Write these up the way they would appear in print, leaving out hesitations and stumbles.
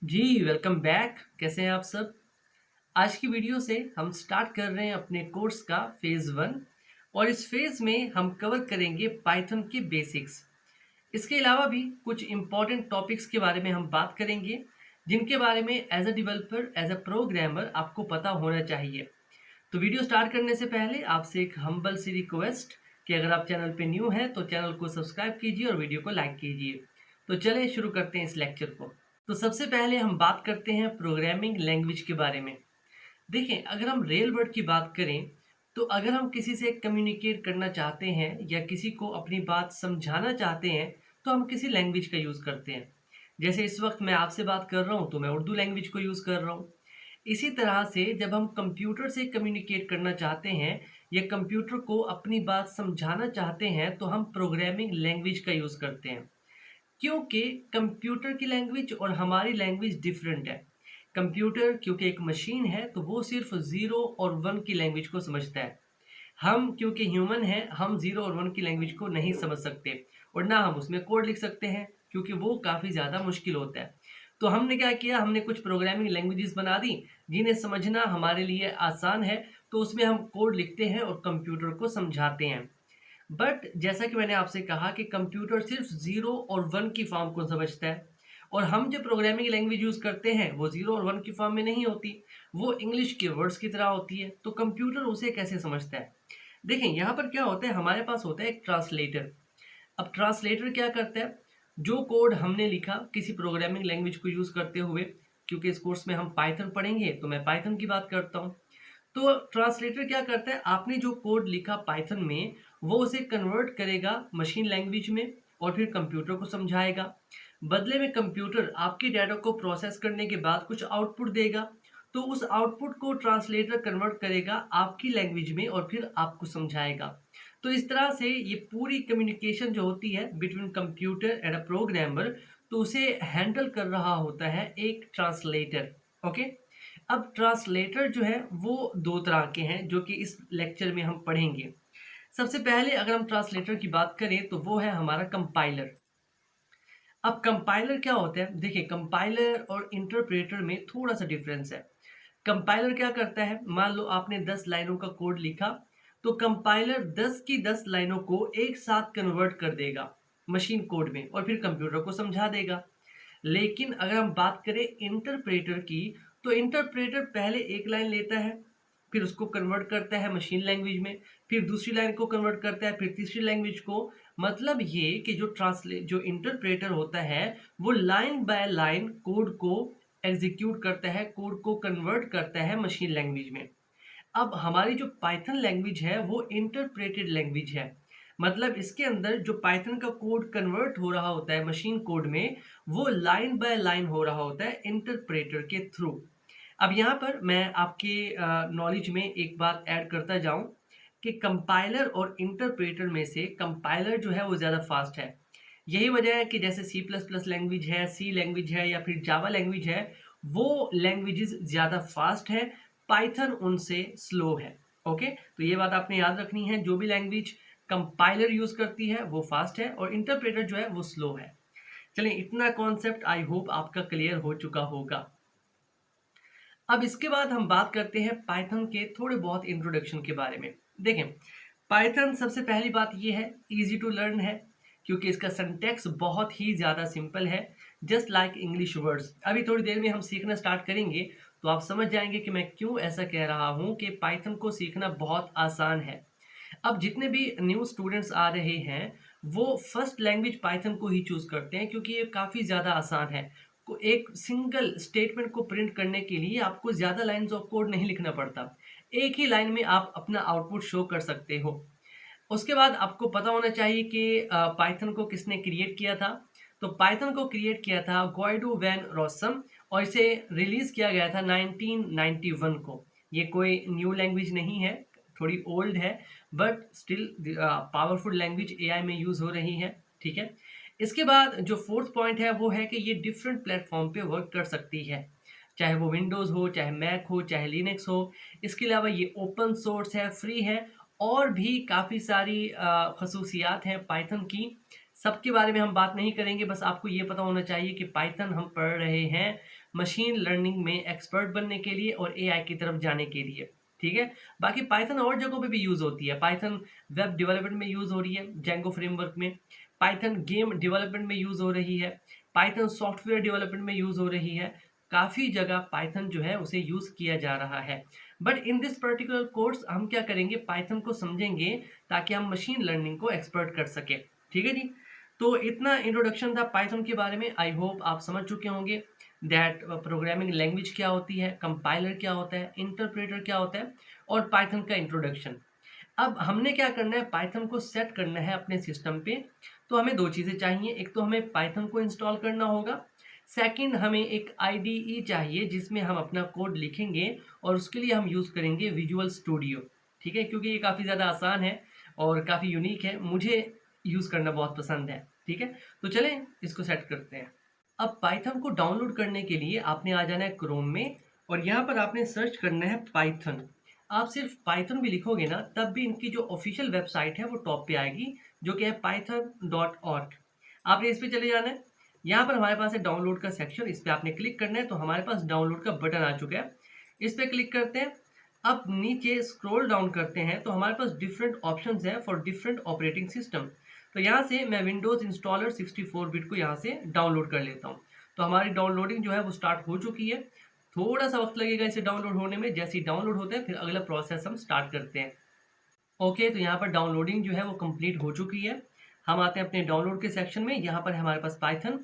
जी, welcome back. कैसे हैं आप सब? आज की वीडियो से हम स्टार्ट कर रहे हैं अपने कोर्स का फ़ेज़ 1 और इस फ़ेज़ में हम कवर करेंगे पाइथन के बेसिक्स। इसके अलावा भी कुछ इम्पोर्टेंट टॉपिक्स के बारे में हम बात करेंगे, जिनके बारे में as a developer, as a programmer आपको पता होना चाहिए। तो वीडियो स्टार्ट करने से पहले आपसे एक हम्बल सी रिक्वेस्ट कि अगर आप चैनल पे न्यू हैं तो चैनल को सब्सक्राइब कीजिए और वीडियो को लाइक कीजिए। तो चलिए शुरू करते हैं इस लेक्चर को। तो सबसे पहले हम बात करते हैं प्रोग्रामिंग लैंग्वेज के बारे में। देखिए, अगर हम रियल वर्ल्ड की बात करें, तो अगर हम किसी से कम्युनिकेट करना चाहते हैं या किसी को अपनी बात समझाना चाहते हैं, तो हम किसी लैंग्वेज का यूज़ करते हैं। जैसे इस वक्त मैं आपसे बात कर रहा हूँ, तो मैं उर्दू लैंग्वेज को यूज़ कर रहा हूँ। इसी तरह से जब हम कंप्यूटर से कम्युनिकेट करना चाहते हैं या कंप्यूटर को अपनी बात समझाना चाहते हैं, तो हम प्रोग्रामिंग लैंग्वेज का यूज़ करते हैं। क्योंकि कंप्यूटर की लैंग्वेज और हमारी लैंग्वेज डिफरेंट है। कंप्यूटर क्योंकि एक मशीन है तो वो सिर्फ 0 और 1 की लैंग्वेज को समझता है। हम क्योंकि ह्यूमन हैं, हम 0 और 1 की लैंग्वेज को नहीं समझ सकते और ना हम उसमें कोड लिख सकते हैं, क्योंकि वो काफ़ी ज़्यादा मुश्किल होता है। तो हमने क्या किया, हमने कुछ प्रोग्रामिंग लैंग्वेजेस बना दी जिन्हें समझना हमारे लिए आसान है। तो उसमें हम कोड लिखते हैं और कंप्यूटर को समझाते हैं। बट जैसा कि मैंने आपसे कहा कि कंप्यूटर सिर्फ 0 और 1 की फॉर्म को समझता है और हम जो प्रोग्रामिंग लैंग्वेज यूज़ करते हैं वो 0 और 1 की फॉर्म में नहीं होती, वो इंग्लिश के वर्ड्स की तरह होती है। तो कंप्यूटर उसे कैसे समझता है? देखें, यहाँ पर क्या होता है, हमारे पास होता है एक ट्रांसलेटर। अब ट्रांसलेटर क्या करता है, जो कोड हमने लिखा किसी प्रोग्रामिंग लैंग्वेज को यूज़ करते हुए, क्योंकि इस कोर्स में हम पाइथन पढ़ेंगे तो मैं पाइथन की बात करता हूँ। तो ट्रांसलेटर क्या करता है, आपने जो कोड लिखा पाइथन में वो उसे कन्वर्ट करेगा मशीन लैंग्वेज में और फिर कंप्यूटर को समझाएगा। बदले में कंप्यूटर आपके डाटा को प्रोसेस करने के बाद कुछ आउटपुट देगा। तो उस आउटपुट को ट्रांसलेटर कन्वर्ट करेगा आपकी लैंग्वेज में और फिर आपको समझाएगा। तो इस तरह से ये पूरी कम्युनिकेशन जो होती है between computer and a programmer, तो उसे हैंडल कर रहा होता है एक ट्रांसलेटर। ओके। अब ट्रांसलेटर जो है वो दो तरह के हैं जो कि इस लेक्चर में हम पढ़ेंगे। सबसे पहले अगर हम ट्रांसलेटर की बात करें तो वो है हमारा कंपाइलर। अब कंपाइलर क्या होता है, देखिए कंपाइलर और इंटरप्रेटर में थोड़ा सा डिफरेंस है। कंपाइलर क्या करता है, मान लो आपने 10 लाइनों का कोड लिखा, तो कंपाइलर 10 की 10 लाइनों को एक साथ कन्वर्ट कर देगा मशीन कोड में और फिर कंप्यूटर को समझा देगा। लेकिन अगर हम बात करें इंटरप्रेटर की, तो इंटरप्रेटर पहले एक लाइन लेता है, फिर उसको कन्वर्ट करता है मशीन लैंग्वेज में, फिर दूसरी लाइन को कन्वर्ट करता है, फिर तीसरी लैंग्वेज को। मतलब ये कि जो इंटरप्रेटर होता है वो लाइन बाय लाइन कोड को एग्जीक्यूट करता है, कोड को कन्वर्ट करता है मशीन लैंग्वेज में। अब हमारी जो पाइथन लैंग्वेज है वो इंटरप्रेटेड लैंग्वेज है। मतलब इसके अंदर जो पाइथन का कोड कन्वर्ट हो रहा होता है मशीन कोड में, वो लाइन बाय लाइन हो रहा होता है इंटरप्रेटर के थ्रू। अब यहाँ पर मैं आपके नॉलेज में एक बात ऐड करता जाऊँ कि कंपाइलर और इंटरप्रेटर में से कंपाइलर जो है वो ज़्यादा फास्ट है। यही वजह है कि जैसे सी प्लस प्लस लैंग्वेज है, सी लैंग्वेज है या फिर जावा लैंग्वेज है, वो लैंग्वेजेस ज़्यादा फास्ट है, पाइथन उनसे स्लो है। ओके, तो ये बात आपने याद रखनी है। जो भी लैंग्वेज कंपाइलर यूज़ करती है वो फास्ट है और इंटरप्रेटर जो है वो स्लो है। चलिए, इतना कॉन्सेप्ट आई होप आपका क्लियर हो चुका होगा। अब इसके बाद हम बात करते हैं पाइथन के थोड़े बहुत इंट्रोडक्शन के बारे में। देखें, पाइथन सबसे पहली बात ये है, इजी टू लर्न है, क्योंकि इसका सिंटैक्स बहुत ही ज़्यादा सिंपल है, जस्ट लाइक इंग्लिश वर्ड्स। अभी थोड़ी देर में हम सीखना स्टार्ट करेंगे तो आप समझ जाएंगे कि मैं क्यों ऐसा कह रहा हूँ कि पाइथन को सीखना बहुत आसान है। अब जितने भी न्यू स्टूडेंट्स आ रहे हैं वो फर्स्ट लैंग्वेज पाइथन को ही चूज़ करते हैं, क्योंकि ये काफ़ी ज़्यादा आसान है। को एक सिंगल स्टेटमेंट को प्रिंट करने के लिए आपको ज़्यादा लाइन्स ऑफ कोड नहीं लिखना पड़ता। एक ही लाइन में आप अपना आउटपुट शो कर सकते हो। उसके बाद आपको पता होना चाहिए कि पाइथन को किसने क्रिएट किया था। तो पाइथन को क्रिएट किया था ग्वाइडो वैन रॉसम और इसे रिलीज़ किया गया था 1991 को। ये कोई न्यू लैंग्वेज नहीं है, थोड़ी ओल्ड है, but still powerful language AI में यूज़ हो रही है। ठीक है। इसके बाद जो फोर्थ पॉइंट है वो है कि ये डिफरेंट प्लेटफॉर्म पे वर्क कर सकती है, चाहे वो विंडोज़ हो, चाहे मैक हो, चाहे लिनक्स हो। इसके अलावा ये ओपन सोर्स है, फ्री है और भी काफ़ी सारी खसूसियात हैं पाइथन की। सबके बारे में हम बात नहीं करेंगे, बस आपको ये पता होना चाहिए कि पाइथन हम पढ़ रहे हैं मशीन लर्निंग में एक्सपर्ट बनने के लिए और एआई की तरफ जाने के लिए, ठीक है। बाकी पाइथन और जगहों पे भी यूज़ होती है। पाइथन वेब डेवलपमेंट में यूज़ हो रही है जेंगो फ्रेमवर्क में, पाइथन गेम डेवलपमेंट में यूज़ हो रही है, पाइथन सॉफ्टवेयर डेवलपमेंट में यूज़ हो रही है। काफ़ी जगह पाइथन जो है उसे यूज़ किया जा रहा है। But in this particular course हम क्या करेंगे, पाइथन को समझेंगे ताकि हम मशीन लर्निंग को एक्सपर्ट कर सके, ठीक है जी। तो इतना इंट्रोडक्शन था पाइथन के बारे में। आई होप आप समझ चुके होंगे दैट प्रोग्रामिंग लैंग्वेज क्या होती है, कंपाइलर क्या होता है, इंटरप्रेटर क्या होता है और पाइथन का इंट्रोडक्शन। अब हमने क्या करना है, पाइथन को सेट करना है अपने सिस्टम पे। तो हमें दो चीज़ें चाहिए, एक तो हमें पाइथन को इंस्टॉल करना होगा, सेकंड हमें एक आईडीई चाहिए जिसमें हम अपना कोड लिखेंगे और उसके लिए हम यूज़ करेंगे विजुअल स्टूडियो, ठीक है। क्योंकि ये काफ़ी ज़्यादा आसान है और काफ़ी यूनिक है, मुझे यूज़ करना बहुत पसंद है, ठीक है। तो चलें इसको सेट करते हैं। अब पाइथन को डाउनलोड करने के लिए आपने आ जाना है क्रोम में और यहाँ पर आपने सर्च करना है पाइथन। आप सिर्फ पाइथन भी लिखोगे ना तब भी इनकी जो ऑफिशियल वेबसाइट है वो टॉप पे आएगी, जो कि है python.org। आपने इस पे चले जाना है। यहाँ पर हमारे पास है डाउनलोड का सेक्शन, इस पे आपने क्लिक करना है। तो हमारे पास डाउनलोड का बटन आ चुका है, इस पे क्लिक करते हैं। अब नीचे स्क्रॉल डाउन करते हैं तो हमारे पास डिफरेंट ऑप्शंस हैं फॉर डिफरेंट ऑपरेटिंग सिस्टम। तो यहाँ से मैं विंडोज़ इंस्टॉलर 64 बिट को यहाँ से डाउनलोड कर लेता हूँ। तो हमारी डाउनलोडिंग जो है वो स्टार्ट हो चुकी है। थोड़ा सा वक्त लगेगा इसे डाउनलोड होने में, जैसे ही डाउनलोड होता है फिर अगला प्रोसेस हम स्टार्ट करते हैं। ओके, तो यहाँ पर डाउनलोडिंग जो है वो कंप्लीट हो चुकी है। हम आते हैं अपने डाउनलोड के सेक्शन में। यहाँ पर है हमारे पास पाइथन,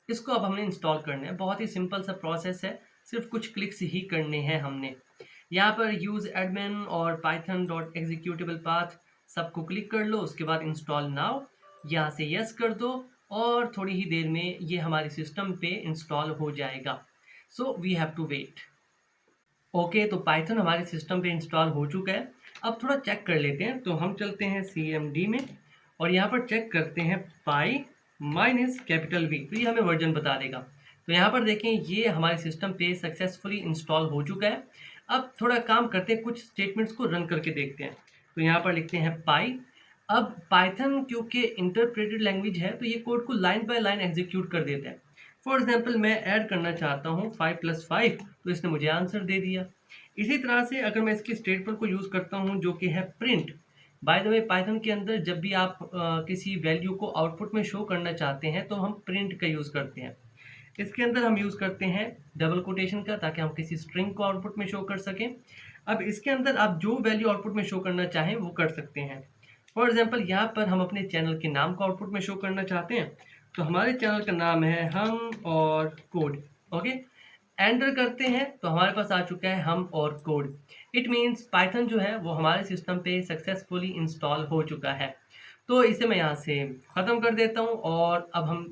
इसको अब हमने इंस्टॉल करना है। बहुत ही सिंपल सा प्रोसेस है, सिर्फ कुछ क्लिक्स ही करने हैं हमने। यहाँ पर यूज़ एडमिन और पाइथन डॉट एग्जीक्यूटेबल पाथ सबको क्लिक कर लो, उसके बाद इंस्टॉल नाउ यहाँ से यस कर दो और थोड़ी ही देर में ये हमारे सिस्टम पे इंस्टॉल हो जाएगा। So we have to wait. Okay, तो पाइथन हमारे सिस्टम पे इंस्टॉल हो चुका है। अब थोड़ा चेक कर लेते हैं। तो हम चलते हैं CMD में और यहाँ पर चेक करते हैं पाई माइनस कैपिटल V, तो ये हमें वर्जन बता देगा। तो यहाँ पर देखें ये हमारे सिस्टम पे सक्सेसफुली इंस्टॉल हो चुका है। अब थोड़ा काम करते हैं, कुछ स्टेटमेंट्स को रन करके देखते हैं। तो यहाँ पर लिखते हैं पाई। अब पाइथन क्योंकि इंटरप्रेटेड लैंग्वेज है तो ये कोड को लाइन बाय लाइन एग्जीक्यूट कर देता है। फॉर एग्जाम्पल मैं ऐड करना चाहता हूँ 5 + 5, तो इसने मुझे आंसर दे दिया। इसी तरह से अगर मैं इसकी स्टेटमेंट को यूज़ करता हूँ जो कि है print. By the way Python के अंदर जब भी आप किसी वैल्यू को आउटपुट में शो करना चाहते हैं तो हम प्रिंट का यूज़ करते हैं। इसके अंदर हम यूज़ करते हैं डबल कोटेशन का, ताकि हम किसी स्ट्रिंग को आउटपुट में शो कर सकें। अब इसके अंदर आप जो वैल्यू आउटपुट में शो करना चाहें वो कर सकते हैं। फॉर एग्जाम्पल यहाँ पर हम अपने चैनल के नाम को आउटपुट में शो करना चाहते हैं, तो हमारे चैनल का नाम है हम और कोड। ओके, एंटर करते हैं तो हमारे पास आ चुका है हम और कोड। इट मीन्स पाइथन जो है वो हमारे सिस्टम पे सक्सेसफुली इंस्टॉल हो चुका है। तो इसे मैं यहाँ से ख़त्म कर देता हूँ और अब हम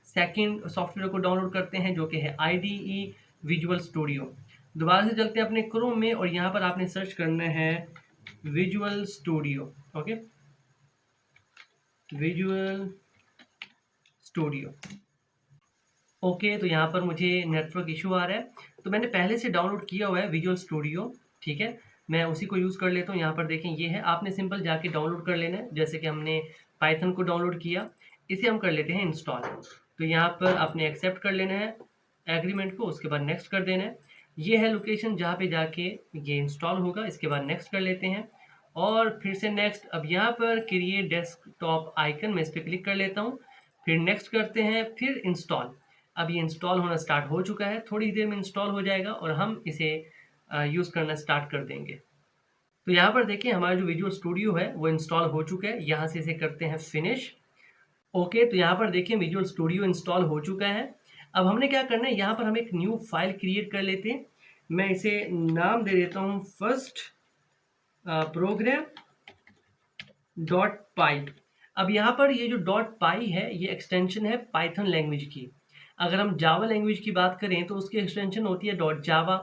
सेकंड सॉफ्टवेयर को डाउनलोड करते हैं जो कि है IDE विजुअल स्टूडियो। दोबारा से चलते हैं अपने क्रोम में और यहाँ पर आपने सर्च करना है visual studio. Okay, visual studio. Okay, तो यहाँ पर मुझे नेटवर्क इशू आ रहा है, तो मैंने पहले से डाउनलोड किया हुआ है विजुअल स्टूडियो, ठीक है। मैं उसी को यूज़ कर लेता हूँ। यहाँ पर देखें ये है, आपने सिंपल जाके डाउनलोड कर लेना है। जैसे कि हमने पाइथन को डाउनलोड किया, इसे हम कर लेते हैं इंस्टॉल। तो यहाँ पर आपने एक्सेप्ट कर लेना है एग्रीमेंट को, उसके बाद नेक्स्ट कर देना है। ये है लोकेशन जहाँ पे जाके ये इंस्टॉल होगा। इसके बाद नेक्स्ट कर लेते हैं और फिर से नेक्स्ट। अब यहाँ पर क्रिएट डेस्कटॉप आइकन, मैं इस पर क्लिक कर लेता हूँ, फिर नेक्स्ट करते हैं, फिर इंस्टॉल। अब ये इंस्टॉल होना स्टार्ट हो चुका है, थोड़ी देर में इंस्टॉल हो जाएगा और हम इसे यूज़ करना स्टार्ट कर देंगे। तो यहाँ पर देखिए हमारा जो विजुअल स्टूडियो है वो इंस्टॉल हो चुका है। यहाँ से इसे करते हैं फिनिश। ओके, तो यहाँ पर देखिए विजुअल स्टूडियो इंस्टॉल हो चुका है। अब हमने क्या करना है, यहाँ पर हम एक न्यू फाइल क्रिएट कर लेते हैं। मैं इसे नाम दे देता हूँ फर्स्ट प्रोग्राम डॉट पाई। अब यहाँ पर ये जो डॉट पाई है ये एक्सटेंशन है पाइथन लैंग्वेज की। अगर हम जावा लैंग्वेज की बात करें तो उसकी एक्सटेंशन होती है डॉट जावा।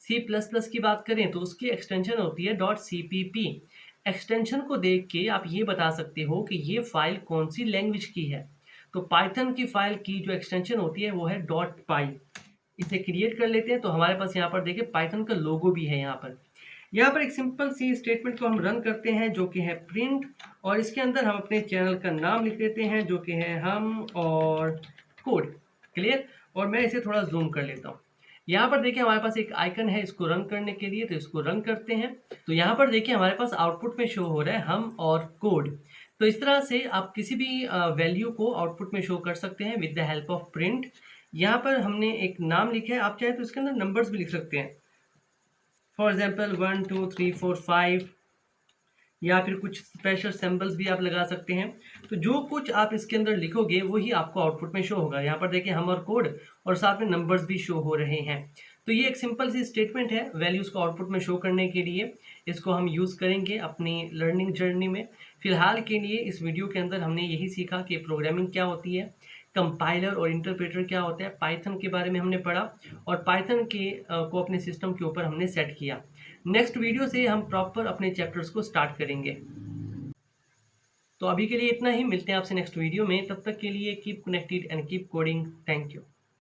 C++ की बात करें तो उसकी एक्सटेंशन होती है डॉट CPP। एक्सटेंशन को देख के आप ये बता सकते हो कि ये फाइल कौन सी लैंग्वेज की है। तो पाइथन की फाइल की जो एक्सटेंशन होती है वो है डॉट पाई। इसे क्रिएट कर लेते हैं। तो हमारे पास यहाँ पर देखिए पाइथन का लोगो भी है। यहाँ पर एक सिंपल सी स्टेटमेंट को हम रन करते हैं जो कि है प्रिंट, और इसके अंदर हम अपने चैनल का नाम लिख देते हैं जो कि है हम और कोड। क्लियर, और मैं इसे थोड़ा जूम कर लेता हूँ। यहाँ पर देखिए हमारे पास एक आइकन है इसको रन करने के लिए, तो इसको रन करते हैं। तो यहाँ पर देखिए हमारे पास आउटपुट में शो हो रहा है हम और कोड। तो इस तरह से आप किसी भी वैल्यू को आउटपुट में शो कर सकते हैं with the help of print. यहाँ पर हमने एक नाम लिखा है, आप चाहे तो इसके अंदर नंबर्स भी लिख सकते हैं, फॉर एग्जाम्पल 1 2 3 4 5, या फिर कुछ स्पेशल सिंबल्स भी आप लगा सकते हैं। तो जो कुछ आप इसके अंदर लिखोगे वही आपको आउटपुट में शो होगा। यहाँ पर देखिए हम और कोड और साथ में नंबर्स भी शो हो रहे हैं। तो ये एक सिंपल सी स्टेटमेंट है वैल्यूज़ को आउटपुट में शो करने के लिए। इसको हम यूज़ करेंगे अपनी लर्निंग जर्नी में। फिलहाल के लिए इस वीडियो के अंदर हमने यही सीखा कि प्रोग्रामिंग क्या होती है, कंपाइलर और इंटरप्रेटर क्या होता है, पाइथन के बारे में हमने पढ़ा और पाइथन के को अपने सिस्टम के ऊपर हमने सेट किया। नेक्स्ट वीडियो से हम प्रॉपर अपने चैप्टर्स को स्टार्ट करेंगे। तो अभी के लिए इतना ही, मिलते हैं आपसे नेक्स्ट वीडियो में। तब तक के लिए keep connected and keep coding. Thank you.